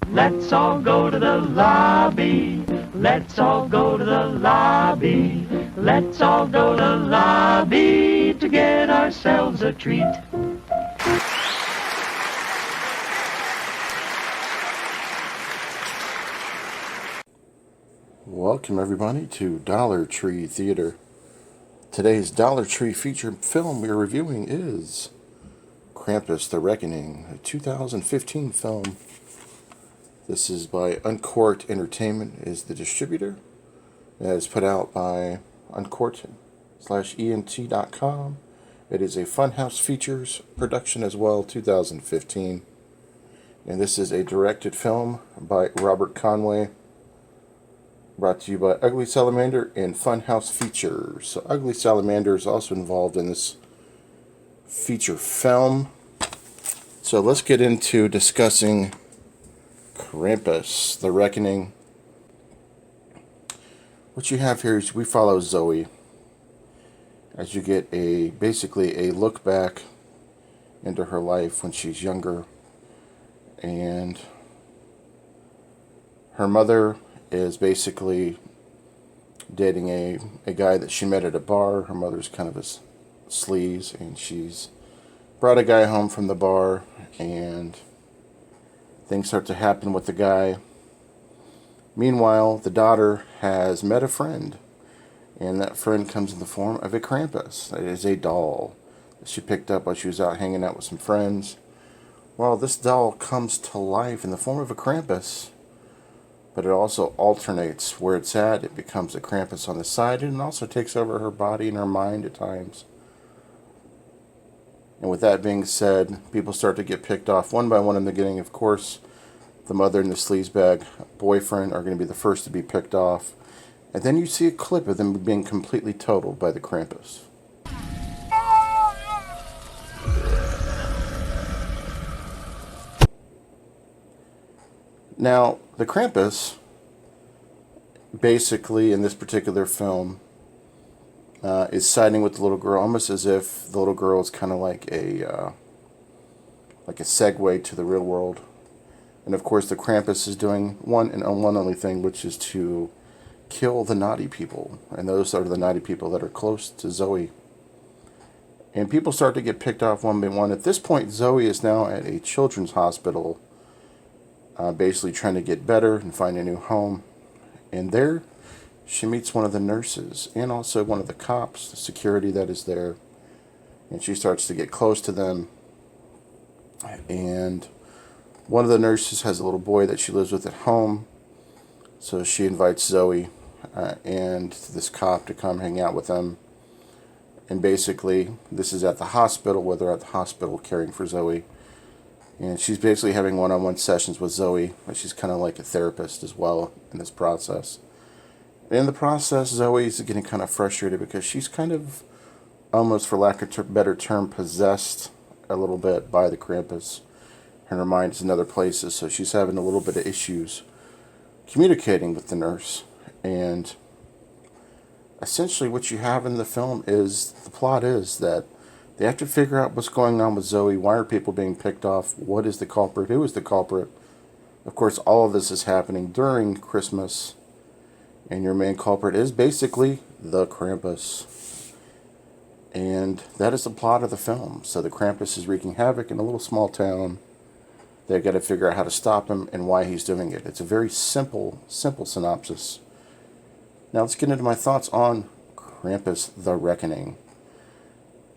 Let's all go to the lobby. Let's all go to the lobby. Let's all go to the lobby to get ourselves a treat. Welcome everybody to Dollar Tree Theater. Today's Dollar Tree feature film we're reviewing is Krampus the Reckoning, a 2015 film. This is by Uncourt Entertainment, is the distributor. It is put out by Uncourt/ENT.com. It is a Funhouse Features production as well, 2015. And this is a directed film by Robert Conway, brought to you by Ugly Salamander and Funhouse Features. So Ugly Salamander is also involved in this feature film. So let's get into discussing Krampus, the Reckoning. What you have here is we follow Zoe as you get basically a look back into her life when she's younger. And her mother is basically dating a guy that she met at a bar. Her mother's kind of a sleaze, and she's brought a guy home from the bar, and things start to happen with the guy. Meanwhile, the daughter has met a friend, and that friend comes in the form of a Krampus. It is a doll that she picked up while she was out hanging out with some friends. Well, this doll comes to life in the form of a Krampus, but it also alternates where it's at. It becomes a Krampus on the side, and it also takes over her body and her mind at times. And with that being said, people start to get picked off one by one in the beginning. Of course, the mother and the sleazebag boyfriend are going to be the first to be picked off. And then you see a clip of them being completely totaled by the Krampus. Now, the Krampus, basically in this particular film, is siding with the little girl, almost as if the little girl is kind of like a segue to the real world. And of course, the Krampus is doing one only thing, which is to kill the naughty people. And those are the naughty people that are close to Zoe. And people start to get picked off one by one. At this point, Zoe is now at a children's hospital, basically trying to get better and find a new home. And there, she meets one of the nurses and also one of the cops, the security that is there. And she starts to get close to them. And one of the nurses has a little boy that she lives with at home. So she invites Zoe and this cop to come hang out with them. And basically, this is at the hospital, where they're at the hospital caring for Zoe. And she's basically having one-on-one sessions with Zoe, but she's kind of like a therapist as well in this process. In the process, Zoe's getting kind of frustrated because she's kind of, almost for lack of a better term, possessed a little bit by the Krampus. And her mind is in other places, so she's having a little bit of issues communicating with the nurse. And essentially what you have in the film is, the plot is that they have to figure out what's going on with Zoe. Why are people being picked off? What is the culprit? Who is the culprit? Of course, all of this is happening during Christmas. And your main culprit is basically the Krampus. And that is the plot of the film. So the Krampus is wreaking havoc in a little small town. They've got to figure out how to stop him and why he's doing it. It's a very simple synopsis. Now let's get into my thoughts on Krampus the Reckoning.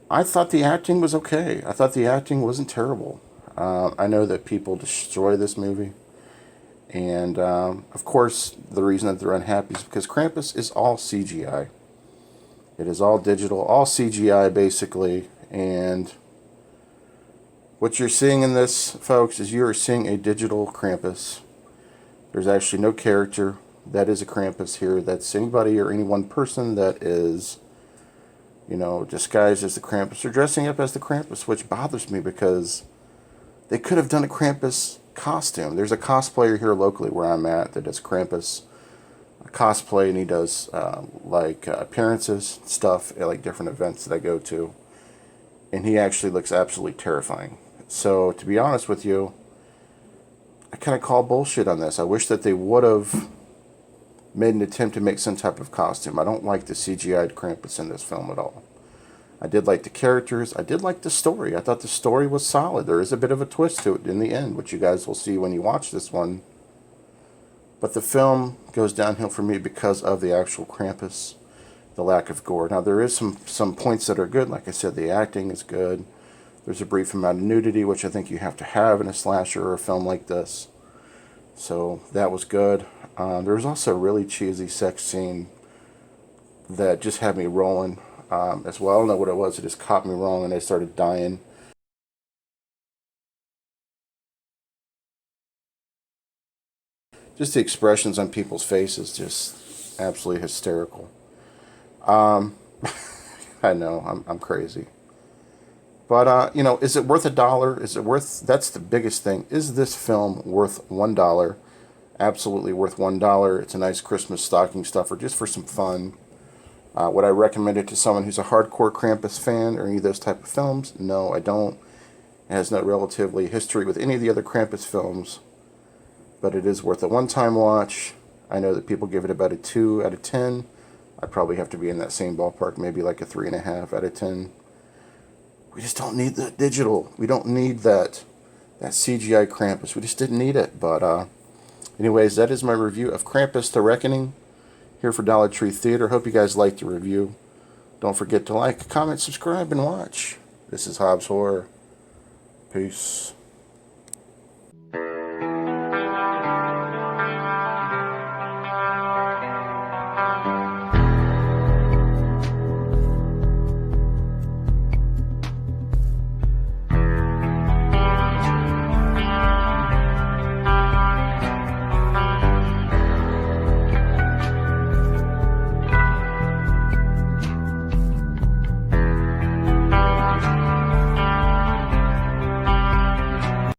I thought the acting was okay. I thought the acting wasn't terrible. I know that people destroy this movie. And, of course, the reason that they're unhappy is because Krampus is all CGI. It is all digital, all CGI, basically. And what you're seeing in this, folks, is you are seeing a digital Krampus. There's actually no character that is a Krampus here. That's anybody or any one person that is, disguised as the Krampus or dressing up as the Krampus, which bothers me because they could have done a Krampus costume. There's a cosplayer here locally where I'm at that does Krampus cosplay, and he does appearances, stuff at like different events that I go to, and he actually looks absolutely terrifying. So to be honest with you, I kind of call bullshit on this. I wish that they would have made an attempt to make some type of costume. I don't like the CGI'd Krampus in this film at all. I did like the characters. I did like the story. I thought the story was solid. There is a bit of a twist to it in the end, which you guys will see when you watch this one. But the film goes downhill for me because of the actual Krampus, the lack of gore. Now, there is some points that are good. Like I said, the acting is good. There's a brief amount of nudity, which I think you have to have in a slasher or a film like this. So that was good. There was also a really cheesy sex scene that just had me rolling as well. I don't know what it was. It just caught me wrong and I started dying. Just the expressions on people's faces, just absolutely hysterical. I know, I'm crazy. But, you know, is it worth $1? Is it worth, that's the biggest thing. Is this film worth $1? Absolutely worth $1. It's a nice Christmas stocking stuffer just for some fun. Would I recommend it to someone who's a hardcore Krampus fan or any of those type of films? No, I don't. It has no relatively history with any of the other Krampus films. But it is worth a one-time watch. I know that people give it about a 2 out of 10. I'd probably have to be in that same ballpark, maybe like a 3.5 out of 10. We just don't need the digital. We don't need that CGI Krampus. We just didn't need it. But anyways, that is my review of Krampus: The Reckoning here for Dollar Tree Theater. Hope you guys liked the review. Don't forget to like, comment, subscribe, and watch. This is Hobbs Horror. Peace.